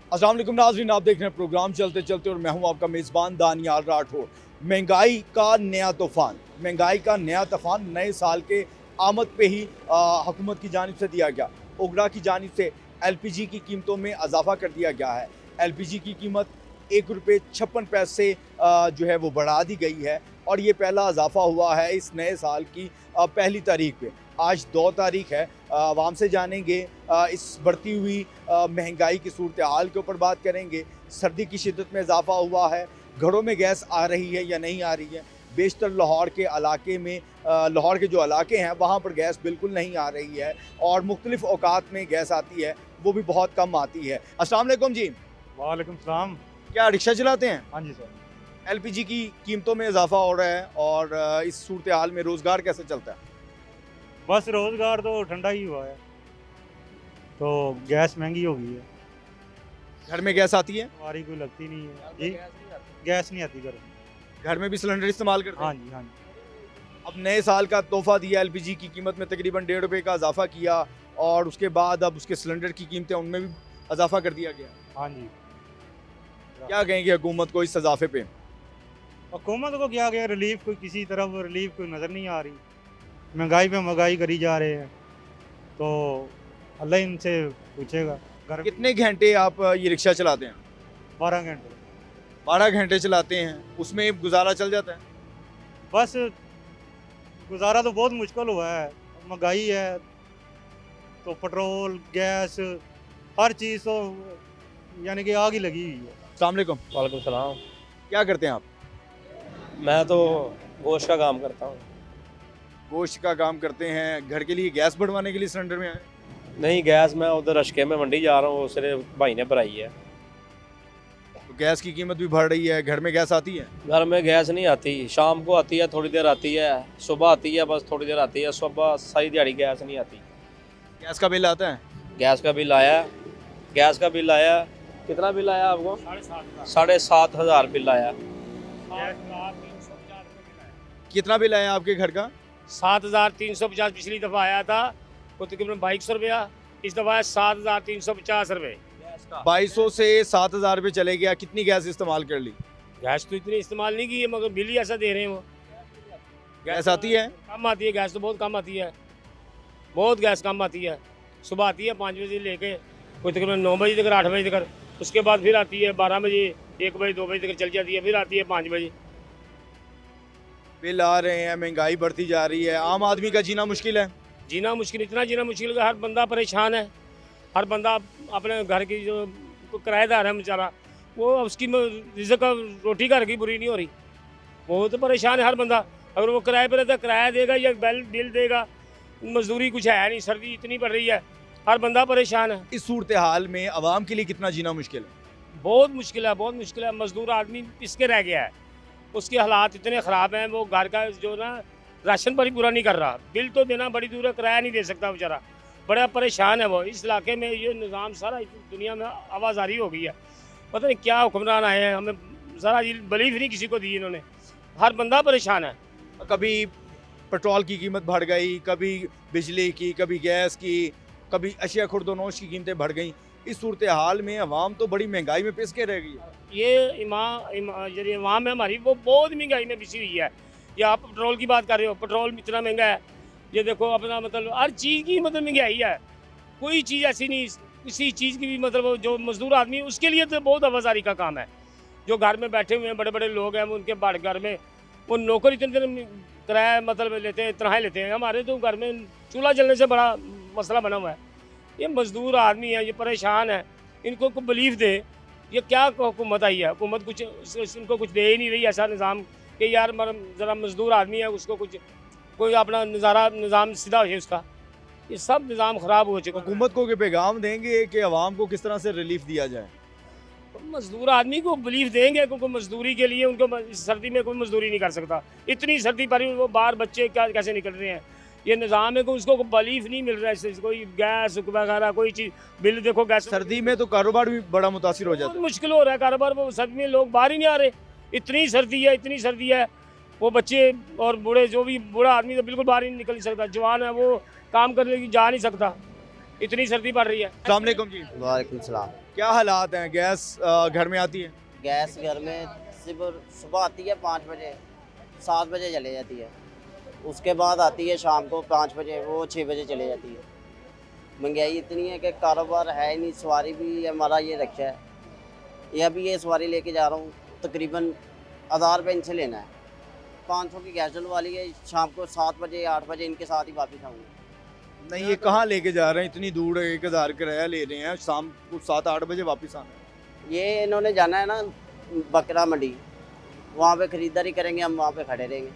अस्सलाम वालेकुम नाज़रीन, आप देख रहे हैं प्रोग्राम चलते चलते और मैं हूं आपका मेज़बान दानियाल राठौर। महंगाई का नया तूफ़ान नए साल के आमद पे ही हुकूमत की जानिब से दिया गया। उगरा की जानिब से एलपीजी की कीमतों में इजाफ़ा कर दिया गया है। एलपीजी की कीमत ₹1.56 जो है वो बढ़ा दी गई है और ये पहला इजाफ़ा हुआ है इस नए साल की पहली तारीख पे। आज 2 तारीख है। आवाम से जानेंगे इस बढ़ती हुई महंगाई की सूरत हाल के ऊपर बात करेंगे। सर्दी की शिद्दत में इजाफ़ा हुआ है, घरों में गैस आ रही है या नहीं आ रही है। बेशतर लाहौर के इलाके में लाहौर के जो इलाके हैं वहाँ पर गैस बिल्कुल नहीं आ रही है और मुख्तलिफ़ औकात में गैस आती है, वो भी बहुत कम आती है। अस्सलाम वालेकुम जी। वालेकुम सलाम। क्या रिक्शा चलाते हैं? हाँ जी सर। एलपीजी की कीमतों में इजाफ़ा हो रहा है और इस सूरत हाल में रोज़गार कैसे चलता है? बस रोज़गार तो ठंडा ही हुआ है, तो गैस महंगी हो गई है। घर में गैस आती है? हमारी कोई लगती नहीं है जी। गैस नहीं आती घर में। घर में भी सिलेंडर इस्तेमाल करते हैं? हाँ जी हाँ जी। अब नए साल का तोहफा दिया, एलपीजी की कीमत में तकरीबन ₹1.5 का इजाफा किया और उसके बाद अब उसके सिलेंडर की कीमतें उनमें भी इजाफा कर दिया गया। हाँ जी। क्या कहेंगे हुकूमत को इस इजाफे पे? हुकूमत को क्या गया, रिलीफ कोई किसी तरफ रिलीफ कोई नज़र नहीं आ रही। महंगाई पे महंगाई करी जा रहे हैं, तो अल्लाह इनसे पूछेगा। घर कितने घंटे आप ये रिक्शा चलाते हैं? 12 घंटे 12 घंटे चलाते हैं, उसमें गुजारा चल जाता है? बस गुजारा तो बहुत मुश्किल हुआ है। महंगाई है तो पेट्रोल गैस हर चीज़ तो यानी कि आग ही लगी हुई है। अस्सलाम वालेकुम। वालेकुम सलाम। क्या करते हैं आप? मैं तो गोश्त का काम करता हूँ। गोश्त का काम करते हैं, घर के लिए गैस बढ़वाने के लिए सिलेंडर में आए? नहीं, गैस मैं उधर अशके में मंडी जा रहा हूँ, उसने भाई ने भराई है। तो गैस की कीमत भी बढ़ रही है, घर में गैस आती है? घर में गैस नहीं आती, शाम को आती है, थोड़ी देर आती है, सुबह आती है, बस थोड़ी देर आती है, सुबह सारी दिहाड़ी गैस नहीं आती। गैस का बिल आता है? गैस का बिल आया, गैस का बिल आया। कितना बिल आया आपको? 7,500 बिल आया। कितना बिल आया आपके घर का? 7,350 पिछली दफ़ा आया था, वो तकरीबन 2,200 रुपया। इस दफ़ा है 7,350 रुपये। 2200 से 7000 पे चले गया। कितनी गैस इस्तेमाल कर ली? गैस तो इतनी इस्तेमाल नहीं की है, मगर बिल ही ऐसा दे रहे हैं वो। गैस आती है? कम आती है गैस, तो बहुत कम आती है, बहुत गैस कम आती है। सुबह आती है 5 बजे लेके कोई तकरीबन 9 बजे तक 8 बजे तक, उसके बाद फिर आती है 12 बजे 1 बजे 2 बजे तक चल जाती है, फिर आती है 5 बजे। बिल आ रहे हैं, महंगाई बढ़ती जा रही है, आम आदमी का जीना मुश्किल है। जीना मुश्किल, इतना जीना मुश्किल है, हर बंदा परेशान है। हर बंदा अपने घर की जो किराएदार है बेचारा, वो उसकी रिज़्क़ का रोटी घर की बुरी नहीं हो रही, वो तो परेशान है हर बंदा। अगर वो किराए पर रहता है, किराया देगा या बिल देगा, मजदूरी कुछ है नहीं, सर्दी इतनी बढ़ रही है, हर बंदा परेशान है। इस सूरत हाल में आवाम के लिए कितना जीना मुश्किल है? बहुत मुश्किल है, बहुत मुश्किल है। मजदूर आदमी पिसके रह गया है, उसके हालात इतने ख़राब हैं, वो घर का जो ना राशन पर ही पूरा नहीं कर रहा, बिल तो देना बड़ी दूर है, किराया नहीं दे सकता बेचारा, बड़ा परेशान है वो। इस इलाके में ये निज़ाम सारा दुनिया में आवाज़ारी हो गई है, पता नहीं क्या हुक्मरान आए हैं, हमें ज़रा बिलीफ नहीं किसी को दी इन्होंने, हर बंदा परेशान है। कभी पेट्रोल की कीमत बढ़ गई, कभी बिजली की, कभी गैस की, कभी अशिया खुर्दोनोश की कीमतें बढ़ गई। इस सूरत हाल में आवाम तो बड़ी महंगाई में पिस के रह गई है। ये जो इमाम है हमारी, वो बहुत महंगाई में पिसी हुई है। या आप पेट्रोल की बात कर रहे हो, पेट्रोल इतना महंगा है, ये देखो अपना मतलब हर चीज़ की मतलब महंगाई है, कोई चीज़ ऐसी नहीं, किसी चीज़ की भी मतलब जो मजदूर आदमी है उसके लिए तो बहुत आवाजारी का काम है। जो घर में बैठे हुए हैं बड़े बड़े लोग हैं, वो उनके बड़ घर में वो नौकर इतने किराया मतलब लेते हैं, तनख्वाह लेते हैं। हमारे तो घर में चूल्हा जलने से बड़ा मसला बना हुआ है। ये मजदूर आदमी है, ये परेशान है, इनको को बिलीफ दे। ये क्या हुकूमत आई है, हुकूमत कुछ इनको कुछ दे ही नहीं रही ऐसा निज़ाम कि यार ज़रा मजदूर आदमी है, उसको कुछ कोई अपना निज़ाम सीधा हो जाए उसका। ये सब निज़ाम ख़राब हो चुका है। हुकूमत को के पैगाम देंगे कि आवाम को किस तरह से रिलीफ दिया जाए? मजदूर आदमी को बिलीफ देंगे, क्योंकि मजदूरी के लिए उनको इस सर्दी में कोई मजदूरी नहीं कर सकता। इतनी सर्दी पड़ी, वो बाहर बच्चे क्या कैसे निकल रहे हैं। ये निज़ाम है कि उसको बिलीफ नहीं मिल रहा है, कोई गैस वगैरह कोई चीज़, बिल देखो गैस। सर्दी में तो कारोबार भी बड़ा मुतासिर हो जाता बहुत है। मुश्किल हो रहा है कारोबार, वो सर्दी में लोग बाहर ही नहीं आ रहे, इतनी सर्दी है, इतनी सर्दी है। वो बच्चे और बूढ़े, जो भी बूढ़ा आदमी तो बिल्कुल बाहर ही नहीं निकल सकता, जवान है वो काम करने की जा नहीं सकता। इतनी सर्दी पड़ रही है। अस्सलाम वालेकुम जी, वालेकुम सलाम। क्या हालात हैं? गैस घर में आती है? गैस घर में सुबह आती है 5 बजे, 7 बजे चले जाती है। उसके बाद आती है शाम को 5 बजे, वो 6 बजे चले जाती है। महंगाई इतनी है कि कारोबार है ही नहीं। सवारी भी हमारा ये रक्षा है, ये अभी ये सवारी लेके जा रहा हूँ, तकरीबन 1000 रुपये इनसे लेना है। 500 की गैस डलवा ली है, शाम को 7 बजे 8 बजे इनके साथ ही वापस आऊँगा। नहीं, ये कहाँ लेके जा रहे हैं? इतनी दूर 1000 किराया ले रहे हैं, शाम को 7-8 बजे वापस आना है। ये इन्होंने जाना है ना बकरा मंडी, वहाँ पे ख़रीदारी करेंगे, हम वहाँ पे खड़े रहेंगे,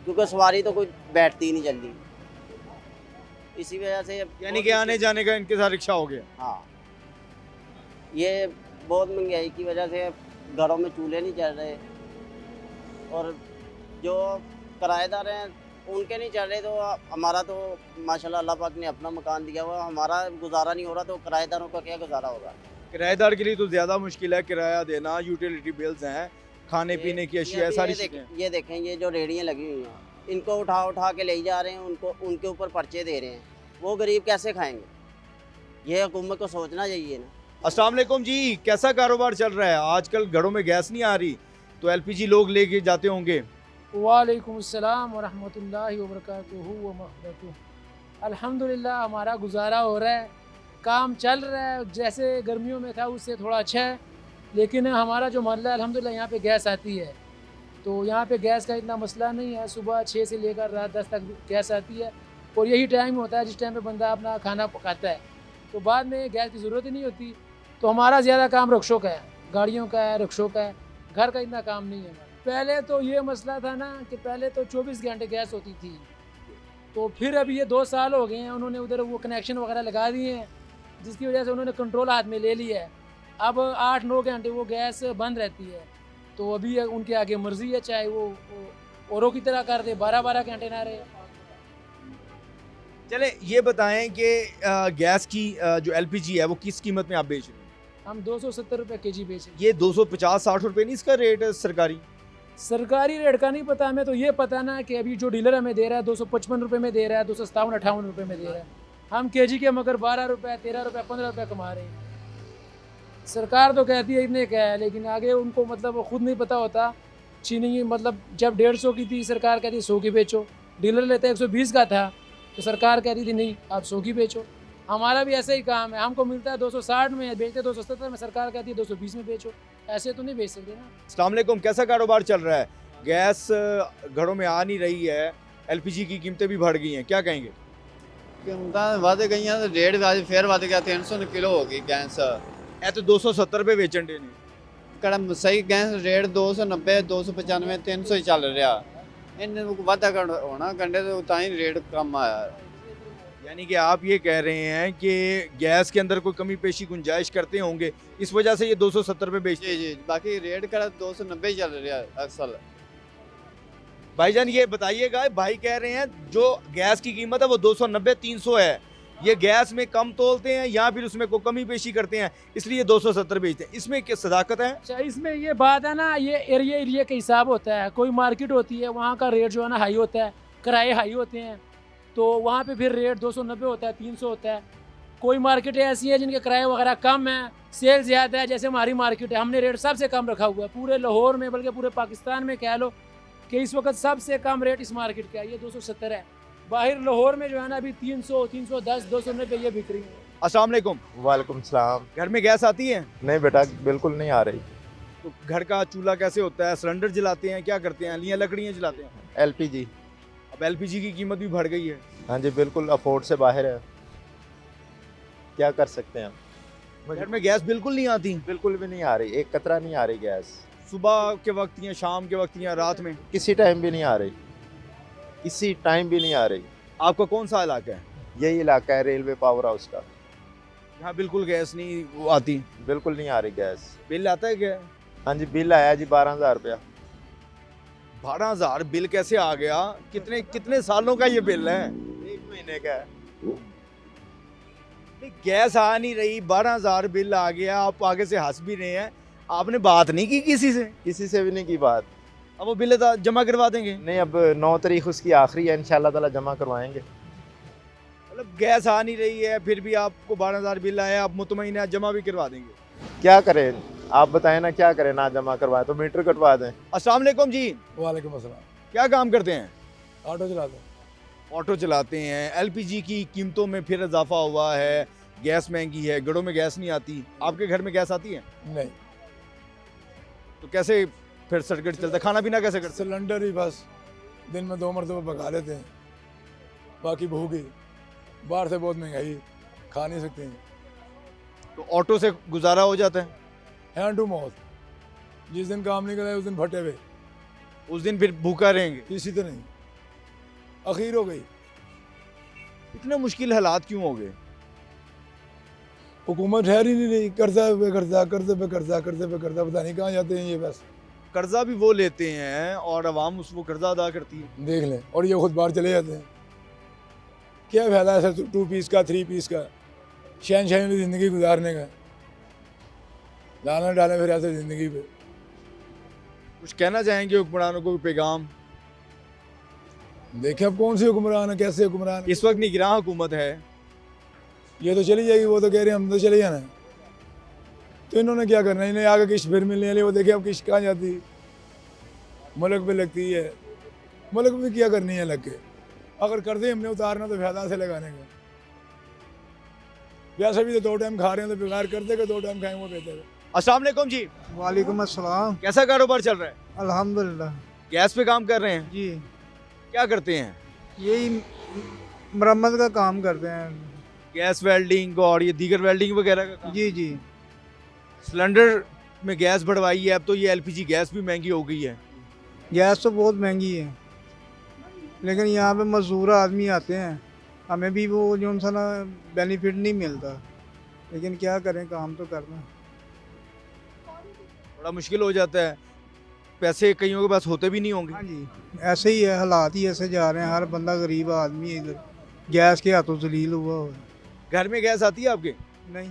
क्योंकि सवारी तो कोई बैठती ही नहीं जल्दी। इसी वजह से यानी कि आने जाने का इनके साथ रिक्शा हो गया। हाँ, ये बहुत महंगाई की वजह से घरों में चूल्हे नहीं चल रहे, और जो किराएदार हैं उनके नहीं चल रहे। तो हमारा तो माशाल्लाह अल्लाह पाक ने अपना मकान दिया हुआ, हमारा गुजारा नहीं हो रहा, तो किराएदारों का क्या गुजारा होगा? किराएदार के लिए तो ज़्यादा मुश्किल है, किराया देना, यूटिलिटी बिल्स हैं, खाने पीने की अशिया, सारी चीज़ें। ये देखें, ये जो रेहड़ियाँ लगी हुई हैं, इनको उठा के ले जा रहे हैं, उनको उनके ऊपर पर्चे दे रहे हैं, वो गरीब कैसे खाएंगे? ये हुकूमत को सोचना चाहिए ना। अस्सलाम वालेकुम जी, कैसा कारोबार चल रहा है? आजकल घरों में गैस नहीं आ रही, तो एलपीजी लोग लेके जाते होंगे। वालेकुम अस्सलाम व रहमतुल्लाहि व बरकातुहू व मग़फ़िरतुहू। अल्हम्दुलिल्लाह हमारा गुजारा हो रहा है, काम चल रहा है। जैसे गर्मियों में था उससे थोड़ा अच्छा है, लेकिन हमारा जो मसला है अल्हम्दुलिल्लाह यहाँ पे गैस आती है, तो यहाँ पे गैस का इतना मसला नहीं है। सुबह 6 से लेकर रात 10 तक गैस आती है, और यही टाइम होता है जिस टाइम पे बंदा अपना खाना पकाता है, तो बाद में गैस की ज़रूरत ही नहीं होती। तो हमारा ज़्यादा काम रिक्शों का है, गाड़ियों का है, रिक्शों का है, घर का इतना काम नहीं है हमारा। पहले तो ये मसला था ना कि पहले तो 24 घंटे गैस होती थी, तो फिर अभी ये 2 साल हो गए हैं, उन्होंने उधर वो कनेक्शन वगैरह लगा दिए हैं, जिसकी वजह से उन्होंने कंट्रोल हाथ में ले लिया है। अब 8-9 घंटे वो गैस बंद रहती है, तो अभी उनके आगे मर्जी है, चाहे वो औरों की तरह कर दे, 12-12 घंटे ना रहे। चले ये बताएं कि गैस की जो एलपीजी है वो किस कीमत में आप बेच रहे हैं? हम 270 रुपये kg बेचे। ये 250-60 रुपये नहीं इसका रेट है सरकारी? सरकारी रेट का नहीं पता हमें, तो ये पता ना कि अभी जो डीलर हमें दे रहा है 255 रुपये में दे रहा है, 257-58 रुपये में दे रहा है। हम kg के मगर 12 रुपये, 13 रुपये, 15 रुपये कमा रहे हैं। सरकार तो कहती है इतने का है, लेकिन आगे उनको मतलब खुद नहीं पता होता। चीनी मतलब जब 150 की थी, सरकार कहती 100 की बेचो, डीलर लेते 120 का था, तो सरकार कहती थी नहीं आप 100 की बेचो। हमारा भी ऐसा ही काम है, हमको मिलता है 260 में, बेचते 270 में, सरकार कहती है 220 में बेचो। ऐसे तो नहीं बेच सकते ना। अस्सलाम वालेकुम, कैसा कारोबार चल रहा है? गैस घरों में आ नहीं रही है, एलपीजी की कीमतें भी बढ़ गई हैं, क्या कहेंगे? कीमतां वध गईयां ते रेट भी फिर वध गया। 300 किलो हो गई गैस। ए तो 270 रुपये वेचन डे ने। कड़ा सही गैस रेट 290, 295, 300 ही चल रहा। इन्हें वाधा होना कंडे तो तां ही रेट कम आया। यानी कि आप ये कह रहे हैं कि गैस के अंदर कोई कमी पेशी गुंजाइश करते होंगे, इस वजह से ये 270 रुपये बेचते हैं। जी जी, बाकी रेट कड़ा 290 ही चल रहा असल। भाईजान ये बताइएगा, भाई कह रहे हैं जो गैस की कीमत है वो 290-300 है, ये गैस में कम तोलते हैं या फिर उसमें कोई कमी पेशी करते हैं, इसलिए 270 बेचते हैं। इसमें क्या सदाकत है? अच्छा, इसमें ये बात है ना, ये एरिया का हिसाब होता है। कोई मार्केट होती है, वहाँ का रेट जो है ना हाई होता है, किराए हाई होते हैं, तो वहाँ पे फिर रेट 290 होता है, 300 होता है। कोई मार्केट ऐसी है जिनके किराए वगैरह कम है, सेल ज़्यादा है, जैसे हमारी मार्केट है, हमने रेट सबसे कम रखा हुआ है पूरे लाहौर में, बल्कि पूरे पाकिस्तान में कह लो कि इस वक्त सबसे कम रेट इस मार्केट का है, ये 270 है। बाहर लाहौर में जो है ना अभी 300, 310, 290 ये बिक रही है। अस्सलाम वालेकुम। वालेकुम सलाम। घर में गैस आती है? नहीं बेटा, बिल्कुल नहीं आ रही। तो घर का चूल्हा कैसे होता है? सिलेंडर जलाते हैं, क्या करते हैं? लियाँ लकड़ियाँ जलाते हैं? एलपीजी। अब एलपीजी की कीमत भी बढ़ गई है। हाँ जी, बिल्कुल अफोर्ड से बाहर है, क्या कर सकते हैं हम। घर में गैस बिल्कुल नहीं आती? बिल्कुल भी नहीं आ रही, एक कतरा नहीं आ रही गैस। सुबह के वक्त या शाम के वक्त या रात में? किसी टाइम भी नहीं आ रही, किसी टाइम भी नहीं आ रही। आपका कौन सा इलाका है? यही इलाका है रेलवे पावर हाउस का। यहाँ बिल्कुल गैस नहीं आती? बिल्कुल नहीं आ रही गैस। बिल आता है क्या? हाँ जी, बिल आया जी 12,000 रुपया। 12,000 बिल कैसे आ गया? कितने सालों का ये बिल है? 1 महीने का है। गैस आ नहीं रही, 12,000 बिल आ गया, आप आगे से हंस भी रहे हैं। आपने बात नहीं की किसी से? किसी से भी नहीं की बात। अब वो बिल जमा करवा देंगे? नहीं, अब 9 तारीख उसकी आखिरी है, इंशाल्लाह ताला जमा करवाएंगे। मतलब गैस आ नहीं रही है, फिर भी आपको 12,000 बिल आया, आप मुतमईन हैं, जमा भी करवा देंगे। क्या करें, आप बताएं ना, क्या करें, ना जमा करवाएं तो मीटर कटवा दें। अस्सलाम वालेकुम जी, वालेकुम अस्सलाम। क्या काम करते हैं? ऑटो चलाते हैं। ऑटो चलाते हैं। एलपीजी की कीमतों में फिर इजाफा हुआ है, गैस महंगी है, घरों में गैस नहीं आती। आपके घर में गैस आती है? नहीं, तो कैसे फिर सर्किट चलता है? खाना पीना कैसे करते सिलेंडर ही बस दिन में 2 मरतबा पका लेते हैं, बाकी भूखी। बाहर से बहुत महंगाई, खा नहीं सकते हैं। हैं? तो ऑटो से गुजारा हो जाता है? हैंड टू माउथ, जिस दिन काम नहीं करे उस दिन फटे हुए, उस दिन फिर भूखा रहेंगे? किसी तो नहीं, आखिर हो गई। इतने मुश्किल हालात क्यों हो गए? हुकूमत ठहर ही नहीं रही, कर्जा पे कर्जा, कर्जे पे कर्जा, कर्जे पे कर्जा, पता नहीं कहाँ जाते हैं ये। बस कर्जा भी वो लेते हैं और अवाम उस वो कर्जा अदा करती है। देख लें, और ये खुद बाहर चले जाते हैं। क्या फायदा है सर 2 पीस का, 3 पीस का, शहनशाही वाली ज़िंदगी गुजारने का? लाना डालें फिर ऐसे ज़िंदगी पे। कुछ कहना चाहेंगे हुक्मरानों को, पैगाम? देखें अब कौन सी हुक्मरान है, कैसे हुक्मरान है। इस वक्त निगरान हुकूमत है, ये तो चली जाएगी, वो तो कह रहे हैं हम तो चले जाना है। तो इन्होंने क्या करना है, इन्हें आगे किश्त फिर मिलने वाली, वो देखे अब किश्त कहाँ जाती है, मुल्क पे लगती है। मुल्क में क्या करनी है लग के, अगर कर्जे हमने उतारना तो फायदा से लगाने का। वैसे भी तो 2 टाइम खा रहे हैं, तो बेकार करते कि 2 टाइम खाएं वो बेहतर है। अस्सलाम वालेकुम जी, वालेकुम अस्सलाम। कैसा कारोबार चल रहा है? अल्हम्दुलिल्लाह। गैस पे काम कर रहे हैं? जी, क्या करते हैं? यही मरम्मत का काम करते हैं। गैस वेल्डिंग और ये दीगर वेल्डिंग वगैरह का काम? जी जी। सिलेंडर में गैस बढ़वाई है, अब तो ये एलपीजी गैस भी महंगी हो गई है। गैस तो बहुत महंगी है, लेकिन यहाँ पे मजदूर आदमी आते हैं, हमें भी वो जो सा ना बेनिफिट नहीं मिलता, लेकिन क्या करें, काम तो करना। बड़ा मुश्किल हो जाता है, पैसे कईयों के पास होते भी नहीं होंगे। हाँ जी, ऐसे ही है, हालात ही ऐसे जा रहे हैं। हर बंदा गरीब आदमी है इधर, गैस के हाथों जलील हुआ है। घर में गैस आती है आपके? नहीं,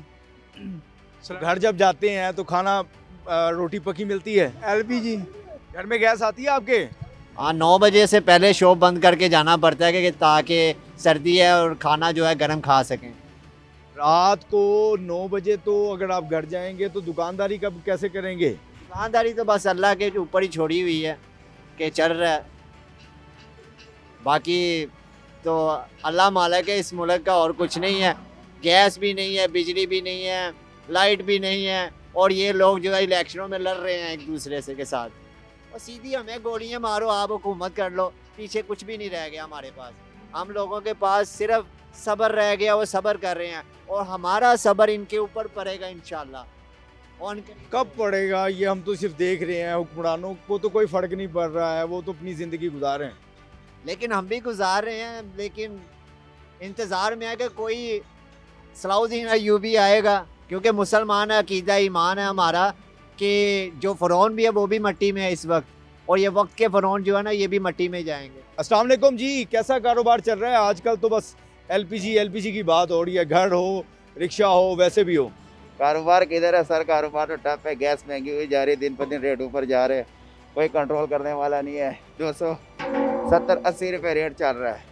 घर जब जाते हैं तो खाना रोटी पकी मिलती है? एलपीजी। घर में गैस आती है आपके? हाँ, 9 बजे से पहले शॉप बंद करके जाना पड़ता है कि ताकि सर्दी है और खाना जो है गर्म खा सकें। रात को 9 बजे तो अगर आप घर जाएंगे तो दुकानदारी कब कैसे करेंगे? दुकानदारी तो बस अल्लाह के ऊपर ही छोड़ी हुई है कि चल रहा है, बाकी तो अल्लाह मालिक है इस मुल्क का, और कुछ नहीं है। गैस भी नहीं है, बिजली भी नहीं है, लाइट भी नहीं है, और ये लोग जो है इलेक्शनों में लड़ रहे हैं एक दूसरे से के साथ, और सीधी हमें गोलियां मारो, आप हुकूमत कर लो, पीछे कुछ भी नहीं रह गया हमारे पास। हम लोगों के पास सिर्फ सब्र रह गया, वो सब्र कर रहे हैं, और हमारा सब्र इनके ऊपर पड़ेगा इंशाल्लाह। और कब पड़ेगा ये हम तो सिर्फ देख रहे हैं, हुक्मरानों को तो कोई फ़र्क नहीं पड़ रहा है, वो तो अपनी ज़िंदगी गुजार रहे हैं। लेकिन हम भी गुजार रहे हैं, लेकिन इंतज़ार में है कि कोई सलाउद्दीन अय्यूबी आएगा, क्योंकि मुसलमान है, अकीदा ईमान है हमारा कि जो फ़िरौन भी है वो भी मिट्टी में है इस वक्त, और ये वक्त के फ़िरौन जो है ना ये भी मिट्टी में जाएंगे। अस्सलाम वालेकुम जी, कैसा कारोबार चल रहा है आजकल? तो बस एलपीजी की बात हो रही है, घर हो, रिक्शा हो, वैसे भी हो। कारोबार किधर है सर, कारोबार तो टफ है, गैस महंगी हुई जा रही है, दिन पर दिन रेट ऊपर जा रहे हैं, कोई कंट्रोल करने वाला नहीं है। 270-80 रुपये रेट चल रहा है।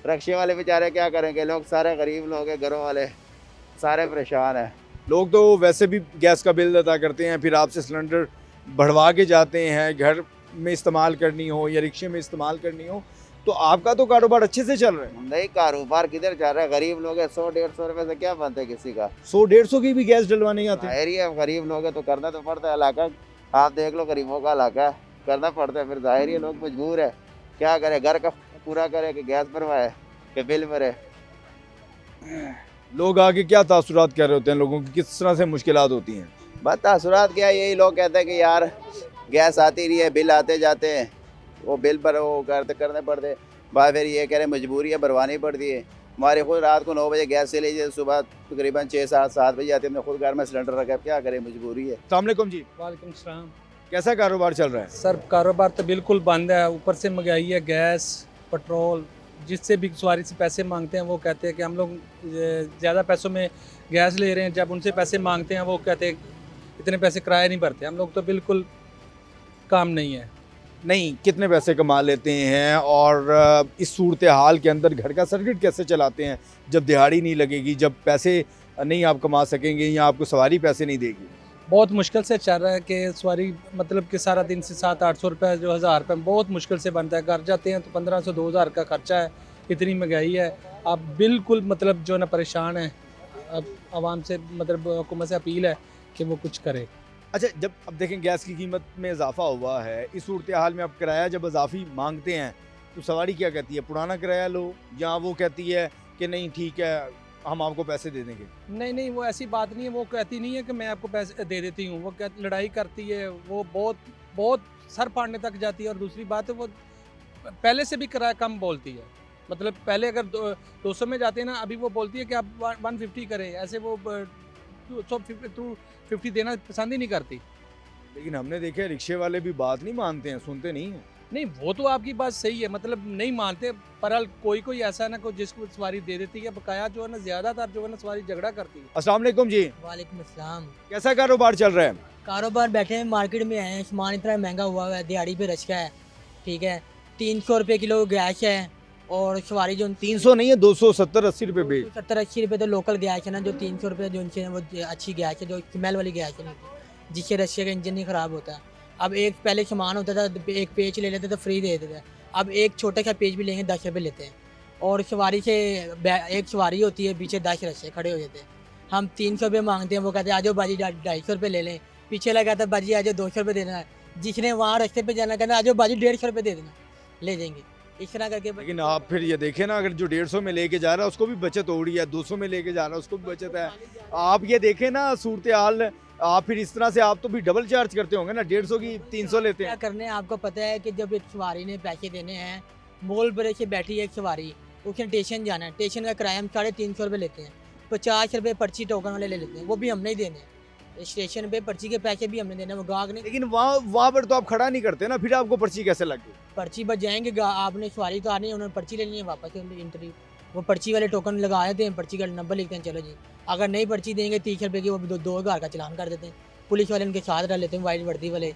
रिक्शे वाले बेचारे क्या करेंगे, लोग सारे गरीब लोग हैं, घरों वाले सारे परेशान हैं। लोग तो वैसे भी गैस का बिल अदा करते हैं, फिर आपसे सिलेंडर बढ़वा के जाते हैं, घर में इस्तेमाल करनी हो या रिक्शे में इस्तेमाल करनी हो, तो आपका तो कारोबार अच्छे से चल रहा है। नहीं, कारोबार किधर चल रहा है, गरीब लोग है, 100-150 रुपये से क्या बनते किसी का। 100-150 की भी गैस डलवा नहीं आती? जाहिर है, गरीब लोग है तो करना तो पड़ता है। इलाका आप देख लो, गरीबों का इलाका है, करना पड़ता है। फिर जाहिर है लोग मजबूर है, क्या करे, घर का पूरा करे कि गैस भरवाए कि बिल भरे। लोग आगे क्या तासुरात कर रहे होते हैं, लोगों की किस तरह से मुश्किलात होती हैं? बस तासुरात क्या, यही लोग कहते हैं कि यार गैस आती रही है, बिल आते जाते हैं, वो बिल पर वो करने पड़ते, बाद फिर ये कह रहे मजबूरी है, भरवानी पड़ती है। हमारे खुद रात को 9 बजे गैस से लीजिए, सुबह तकरीबन 6-7 बजे आते हैं, हमने खुद घर में सिलेंडर रखा है, क्या करें, मजबूरी है। अस्सलाम वालेकुम जी, वालेकुम सलाम। कैसा कारोबार चल रहा है? सर कारोबार तो बिल्कुल बंद है, ऊपर से महंगाई है, गैस, पेट्रोल, जिससे भी सवारी से पैसे मांगते हैं वो कहते हैं कि हम लोग ज़्यादा पैसों में गैस ले रहे हैं, जब उनसे पैसे मांगते हैं वो कहते हैं इतने पैसे किराया नहीं भरते। हम लोग तो बिल्कुल काम नहीं है, नहीं कितने पैसे कमा लेते हैं और इस सूरत हाल के अंदर घर का सर्किट कैसे चलाते हैं जब दिहाड़ी नहीं लगेगी, जब पैसे नहीं आप कमा सकेंगे या आपको सवारी पैसे नहीं देगी? बहुत मुश्किल से चल रहा है कि सवारी मतलब कि सारा दिन से 700-800 रुपये जो 1000 रुपये बहुत मुश्किल से बनता है। घर जाते हैं तो 1500-2000 का खर्चा है, इतनी महंगाई है। आप बिल्कुल मतलब जो ना परेशान है। अब आवाम से मतलब हुकूमत से अपील है कि वो कुछ करे। अच्छा, जब अब देखें गैस की कीमत में इजाफा हुआ है, इस सूरत हाल में आप किराया जब इजाफी मांगते हैं तो सवारी क्या कहती है, पुराना किराया लो, या वो कहती है कि नहीं ठीक है हम आपको पैसे दे देंगे? नहीं, वो ऐसी बात नहीं है। वो कहती नहीं है कि मैं आपको पैसे दे देती हूँ। वो लड़ाई करती है, वो बहुत सर फाड़ने तक जाती है। और दूसरी बात है वो पहले से भी किराया कम बोलती है। मतलब पहले अगर 200 में जाते हैं ना, अभी वो बोलती है कि आप 150 करें। ऐसे वो 250 देना पसंद ही नहीं करती। लेकिन हमने देखा रिक्शे वाले भी बात नहीं मानते हैं, सुनते नहीं हैं। नहीं, वो तो आपकी बात सही है, मतलब नहीं मानते। पर कोई ऐसा ना कोई जिसको सवारी दे देती है, बकाया जो है ना ज़्यादातर जो है ना सवारी झगड़ा करती है। अस्सलाम वालेकुम जी। वालेकुम अस्सलाम। कैसा कारोबार चल रहा है? कारोबार बैठे हैं, मार्केट में आए हैं। सामान इतना महंगा हुआ है, दिहाड़ी पे रचका है। ठीक है, 300 रुपये किलो गैस है और सवारी जो 300 नहीं है, 270-80 रुपये बेच। 70-80 रुपये तो लोकल गैस है ना, जो 300 रुपये जो उनसे वो अच्छी गैस है, जो स्मेल वाली गैस है, जिससे रशिया का इंजन नहीं ख़राब होता। अब एक पहले सामान होता था, एक पेज ले लेते तो फ्री दे देते थे। अब एक छोटा सा पेज भी लेंगे 10 रुपये लेते हैं। और सवारी से एक सवारी होती है, पीछे 10 रस्से खड़े हो जाते हैं। हम 300 रुपये मांगते हैं, वो कहते हैं आ जाओ बाजी 250 रुपये ले लें। पीछे लगा था बाजी आ जाओ 200 रुपये देना है। जिसने वहाँ रास्ते पे जाना कहना आ जाओ बाजी 150 रुपये दे देना, ले जाएंगे। इस तरह करके। लेकिन आप फिर ये देखें ना, अगर जो 150 में लेके जा रहा है उसको भी बचत हो रही है, 200 में लेके जा रहा है उसको भी बचत है। आप ये देखें ना सूरत हाल, आप फिर इस तरह से आप तो भी डबल चार्ज करते होंगे ना, 150 की 300 लेते हैं। क्या करने, आपको पता है कि जब एक सवारी ने पैसे देने हैं, मोल बड़े से बैठी है एक सवारी, उसने स्टेशन जाना है, स्टेशन का किराया हम 350 रुपये लेते हैं। 50 रुपये पर्ची टोकन वाले ले लेते हैं, वो भी हमने ही देने हैं। स्टेशन पे पर्ची के पैसे भी हमने देने, वो गाहक ने। लेकिन वहाँ पर तो आप खड़ा नहीं करते ना, फिर आपको पर्ची कैसे लग गई? पर्ची बच जाएंगे, आपने सवारी तो आनी है, उन्होंने पर्ची लेनी है वापस इंटरव्यू। वो पर्ची वाले टोकन लगा देते हैं, पर्ची का नंबर लिखते हैं, चलो जी। अगर नहीं पर्ची देंगे 30 रुपये की, वो 2000 का चलान कर देते हैं। पुलिस वाले उनके साथ रह लेते हैं, वाइट वर्दी वाले।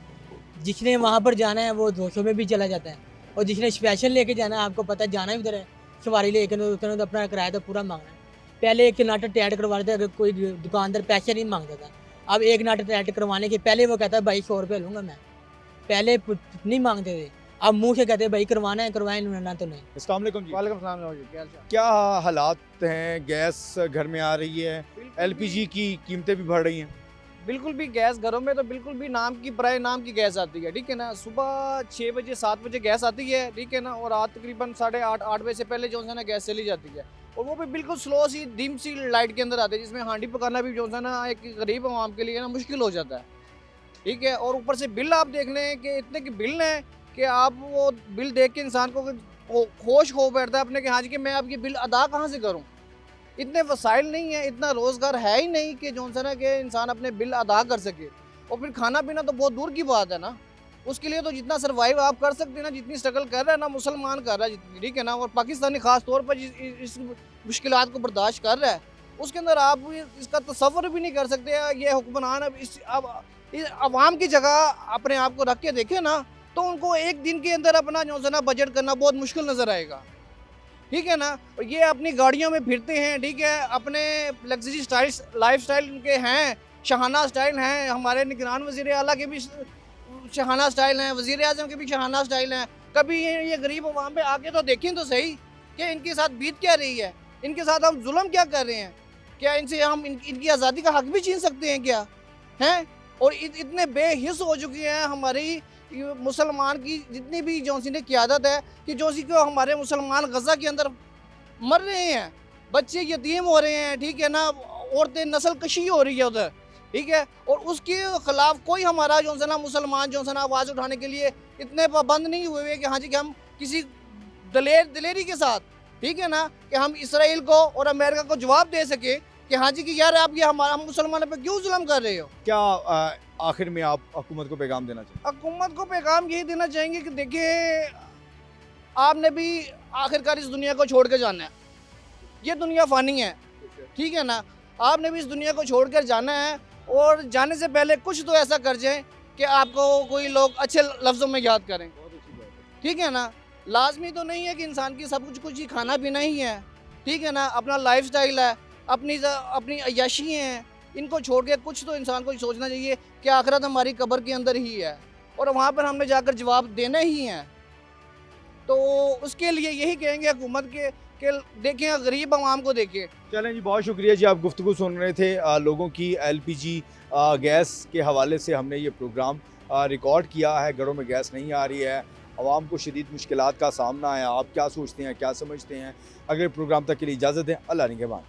जिसने वहाँ पर जाना है वो 200 में भी चला जाता है, और जिसने स्पेशल लेके जाना है, आपको पता है जाना भी उधर है, सवारी लेकर उसने तो अपना किराया तो पूरा मांगना है। पहले एक नाटक टैड करवा देते, अगर कोई दुकानदार पैसे नहीं मांगता था। अब एक नाटक टैड करवाने के पहले वो कहता है भाई 100 रुपये लूँगा मैं, पहले नहीं मांगते थे। अब मुँह से कहते हैं भाई करवाना है करवाएं, ना तो नहीं। अस्सलाम वालेकुम जी। वालेकुम सलाम जी, क्या हालात हैं? गैस घर में आ रही है, LPG की कीमतें भी बढ़ रही हैं। बिल्कुल भी गैस घरों में तो बिल्कुल भी नाम की बराए नाम की गैस आती है, ठीक है ना। सुबह 6 बजे 7 बजे गैस आती है, ठीक है ना, और रात तकरीबन 8:30 बजे से पहले जो है ना गैस चली जाती है। और वो भी बिल्कुल स्लो सी डिम सी लाइट के अंदर आती है, जिसमें हांडी पकाना भी जो है ना एक गरीब आवाम के लिए ना मुश्किल हो जाता है, ठीक है। और ऊपर से बिल आप देख लें कि इतने के बिल हैं कि आप वो बिल देख के इंसान को होश खो बैठता है अपने कि हाँ जी कि मैं आपकी बिल अदा कहाँ से करूँ। इतने वसाइल नहीं है, इतना रोज़गार है ही नहीं कि जो है कि इंसान अपने बिल अदा कर सके। और फिर खाना पीना तो बहुत दूर की बात है ना, उसके लिए तो जितना सर्वाइव आप कर सकते हैं ना, जितनी स्ट्रगल कर रहा है ना मुसलमान कर रहा है जितनी, ठीक है ना, और पाकिस्तानी ख़ास तौर पर इस मुश्किलात को बर्दाश्त कर रहा है, उसके अंदर आप इसका तसव्वुर भी नहीं कर सकते। ये हुक्मरान अब इस आवाम की जगह अपने आप को रख के देखें ना, तो उनको एक दिन के अंदर अपना जो है ना बजट करना बहुत मुश्किल नज़र आएगा, ठीक है ना। और ये अपनी गाड़ियों में फिरते हैं, ठीक है, अपने लग्जरी स्टाइल लाइफ स्टाइल उनके हैं, शहाना स्टाइल हैं। हमारे निगरान वज़ीर आला के भी शहाना स्टाइल हैं, वज़ीर आज़म के भी शहाना स्टाइल हैं। कभी ये गरीब अवाम पे आके तो देखें तो सही कि इनके साथ बीत क्या रही है, इनके साथ हम जुल्म क्या कर रहे हैं, क्या इनसे हम इनकी आज़ादी का हक भी छीन सकते हैं क्या, हैं। और इतने बेहिस हो चुकी हैं हमारी मुसलमान की जितनी भी जौसी ने क़यादत है कि जौसी को हमारे मुसलमान गज़ा के अंदर मर रहे हैं, बच्चे यतीम हो रहे हैं, ठीक है ना, औरतें नस्ल कशी हो रही है उधर, ठीक है। और उसके ख़िलाफ़ कोई हमारा जो है ना मुसलमान जो है ना आवाज़ उठाने के लिए इतने पाबंद नहीं हुए कि हाँ जी कि हम किसी दिलेरी के साथ, ठीक है ना, कि हम इसराइल को और अमेरिका को जवाब दे सके कि हाँ जी कि यार आप ये हम मुसलमानों पे क्यों जुल्म कर रहे हो। क्या आखिर में आप हुकूमत को पैगाम देना चाहिए? हुकूमत को पैगाम यही देना चाहेंगे कि देखिए आपने भी आखिरकार इस दुनिया को छोड़ कर जाना है, ये दुनिया फ़ानी है, ठीक है ना। आपने भी इस दुनिया को छोड़ कर जाना है, और जाने से पहले कुछ तो ऐसा कर जाएं कि आपको कोई लोग अच्छे लफ्ज़ों में याद करें, ठीक है ना। लाजमी तो नहीं है कि इंसान की सब कुछ ही खाना पीना ही है, ठीक है ना। अपना लाइफस्टाइल है, अपनी अय्याशी हैं, इनको छोड़ के कुछ तो इंसान को सोचना चाहिए कि आखिरत हमारी कब्र के अंदर ही है और वहाँ पर हमने जाकर जवाब देने ही हैं। तो उसके लिए यही कहेंगे हुकूमत के कि देखें, गरीब आवाम को देखें। चलें जी, बहुत शुक्रिया जी, आप गुफ्तगू सुन रहे थे लोगों की एलपीजी गैस के हवाले से हमने ये प्रोग्राम रिकॉर्ड किया है। घरों में गैस नहीं आ रही है, आवाम को शदीद मुश्किलात का सामना है। आप क्या सोचते हैं, क्या समझते हैं? अगले प्रोग्राम तक के लिए इजाज़त दें। अल्लाह निगहबान।